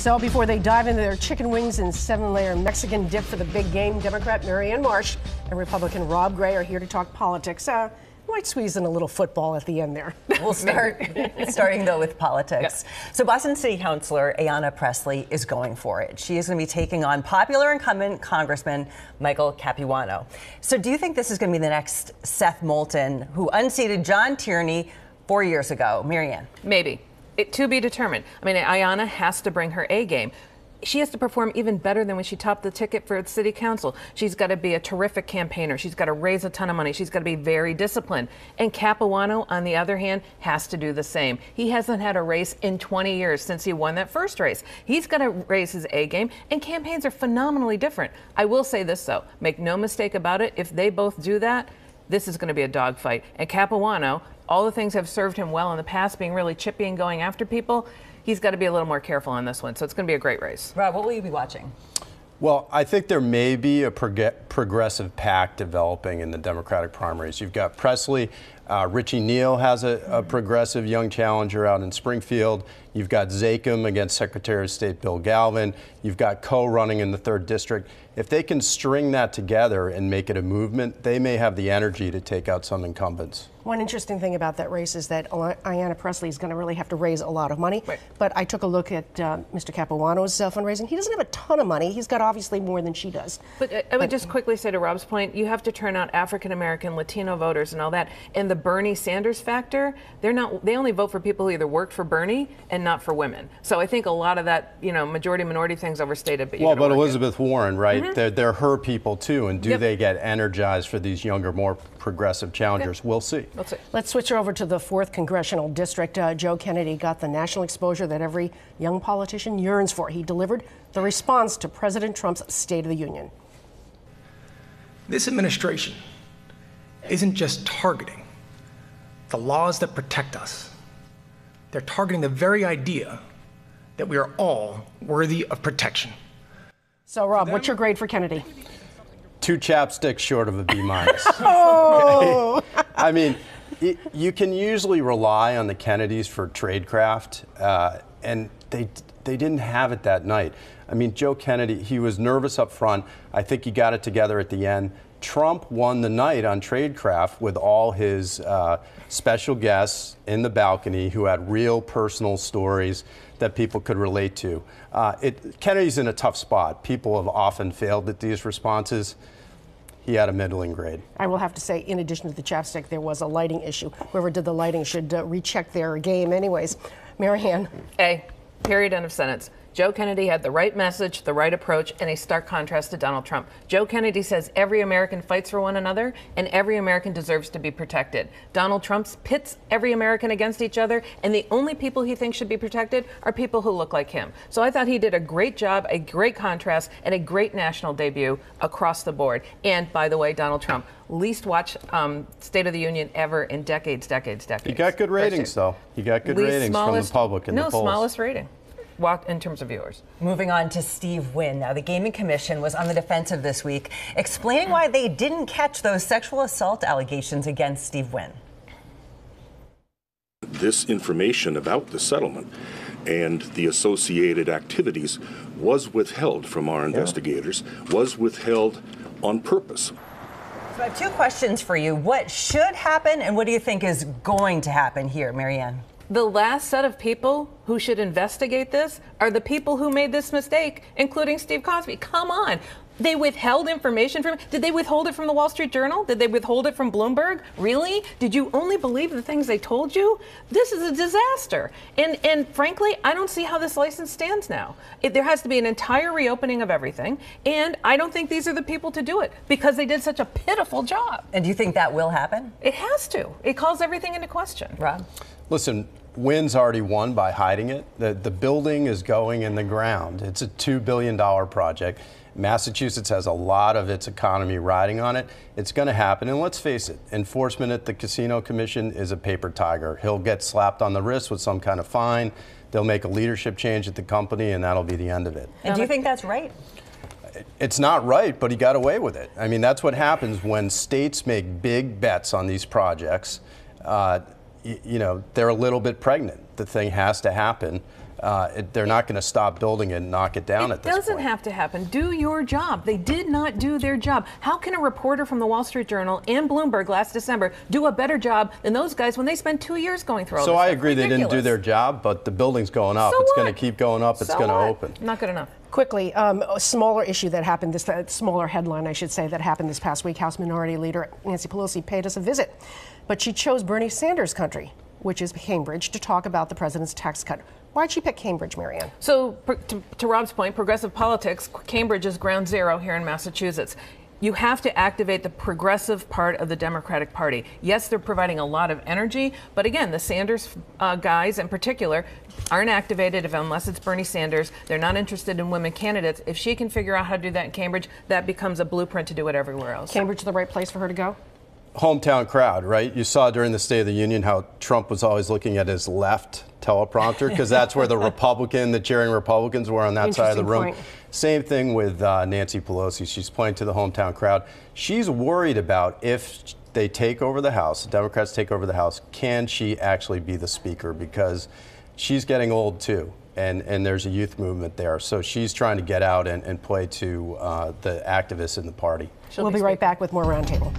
So before they dive into their chicken wings and 7-layer Mexican dip for the big game, Democrat Marianne Marsh and Republican Rob Gray are here to talk politics. Might squeeze in a little football at the end there. We'll start starting though with politics. Yep. So Boston City Councilor Ayanna Pressley is going for it. She is going to be taking on popular incumbent Congressman Michael Capuano. So do you think this is going to be the next Seth Moulton, who unseated John Tierney 4 years ago? Marianne? Maybe. To be determined. I mean, Ayanna has to bring her A game. She has to perform even better than when she topped the ticket for city council. She's got to be a terrific campaigner. She's got to raise a ton of money. She's got to be very disciplined. And Capuano, on the other hand, has to do the same. He hasn't had a race in 20 years since he won that first race. He's got to raise his A game, and campaigns are phenomenally different. I will say this, though. Make no mistake about it. If they both do that, this is going to be a dogfight. And Capuano, all the things have served him well in the past, being really chippy and going after people. He's got to be a little more careful on this one. So it's going to be a great race. Rob, what will you be watching? Well, I think there may be a progressive pack developing in the Democratic primaries. You've got Pressley. Richie Neal has a progressive young challenger out in Springfield. You've got Zakim against Secretary of State Bill Galvin. You've got Coe running in the 3rd District. If they can string that together and make it a movement, they may have the energy to take out some incumbents. One interesting thing about that race is that Ayanna Pressley is going to really have to raise a lot of money. Right. But I took a look at Mr. Capuano's fundraising. He doesn't have a ton of money. He's got obviously more than she does. But I would just quickly say to Rob's point, you have to turn out African-American, Latino voters and all that. And the Bernie Sanders factor, they only vote for people who either worked for Bernie and not for women. So I think a lot of that, majority minority thing's overstated. But Elizabeth Warren, right? Mm-hmm. They're her people too. And do they get energized for these younger, more progressive challengers? Yep. We'll see. Let's switch over to the 4th Congressional District. Joe Kennedy got the national exposure that every young politician yearns for. He delivered the response to President Trump's State of the Union. This administration isn't just targeting the laws that protect us. They're targeting the very idea that we are all worthy of protection. So, Rob, what's your grade for Kennedy? 2 chapsticks short of a B-. Oh! I mean, you can usually rely on the Kennedys for tradecraft, and they didn't have it that night. I mean, Joe Kennedy, he was nervous up front. I think he got it together at the end. Trump won the night on tradecraft with all his special guests in the balcony who had real personal stories that people could relate to. Kennedy's in a tough spot. People have often failed at these responses. He had a middling grade. I will have to say, in addition to the chapstick, there was a lighting issue. Whoever did the lighting should recheck their game anyways. Marianne? A. Period. End of sentence. Joe Kennedy had the right message, the right approach, and a stark contrast to Donald Trump. Joe Kennedy says every American fights for one another, and every American deserves to be protected. Donald Trump pits every American against each other, and the only people he thinks should be protected are people who look like him. So I thought he did a great job, a great contrast, and a great national debut across the board. And by the way, Donald Trump, least watched State of the Union ever in decades. He got good ratings, though. He got good ratings from the public in the polls. Smallest rating. In terms of viewers. Moving on to Steve Wynn. Now, the Gaming Commission was on the defensive this week, explaining why they didn't catch those sexual assault allegations against Steve Wynn. This information about the settlement and the associated activities was withheld from our investigators, was withheld on purpose. So I have 2 questions for you. What should happen, and what do you think is going to happen here, Marianne? The last set of people who should investigate this are the people who made this mistake, including Steve Cosby. Come on. They withheld information from... Did they withhold it from the Wall Street Journal? Did they withhold it from Bloomberg? Really? Did you only believe the things they told you? This is a disaster. And frankly, I don't see how this license stands now. There has to be an entire reopening of everything. And I don't think these are the people to do it because they did such a pitiful job. And do you think that will happen? It has to. It calls everything into question. Rob? Listen, Wynn's already won by hiding it. The building is going in the ground. It's a $2 billion project. Massachusetts has a lot of its economy riding on it. It's going to happen. And let's face it, enforcement at the Casino Commission is a paper tiger. He'll get slapped on the wrist with some kind of fine. They'll make a leadership change at the company, and that'll be the end of it. And do you think that's right? It's not right, but he got away with it. I mean, that's what happens when states make big bets on these projects. They're a little bit pregnant. The thing has to happen. They're not going to stop building it and knock it down at this point. It doesn't have to happen. Do your job. They did not do their job. How can a reporter from the Wall Street Journal and Bloomberg last December do a better job than those guys when they spent 2 years going through all this? So I stuff? agree they didn't do their job, but the building's going up. So it's what? going to keep going up. It's So going to what? open. Not good enough. Quickly, a smaller issue that happened, this smaller headline, I should say, that happened this past week. House Minority Leader Nancy Pelosi paid us a visit, but she chose Bernie Sanders' country, which is Cambridge, to talk about the president's tax cut. Why'd she pick Cambridge, Marianne? So, to Rob's point, progressive politics, Cambridge is ground zero here in Massachusetts. You have to activate the progressive part of the Democratic Party. Yes, they're providing a lot of energy, but again, the Sanders guys in particular aren't activated unless it's Bernie Sanders. They're not interested in women candidates. If she can figure out how to do that in Cambridge, that becomes a blueprint to do it everywhere else. Cambridge the right place for her to go? Hometown crowd, right? You saw during the State of the Union how Trump was always looking at his left teleprompter because that's where the cheering Republicans were on that side of the room. Point. Same thing with Nancy Pelosi. She's playing to the hometown crowd. She's worried about if they take over the House, the Democrats take over the House, can she actually be the speaker? Because she's getting old too. And there's a youth movement there. So she's trying to get out and play to the activists in the party. We'll be right back with more Roundtable.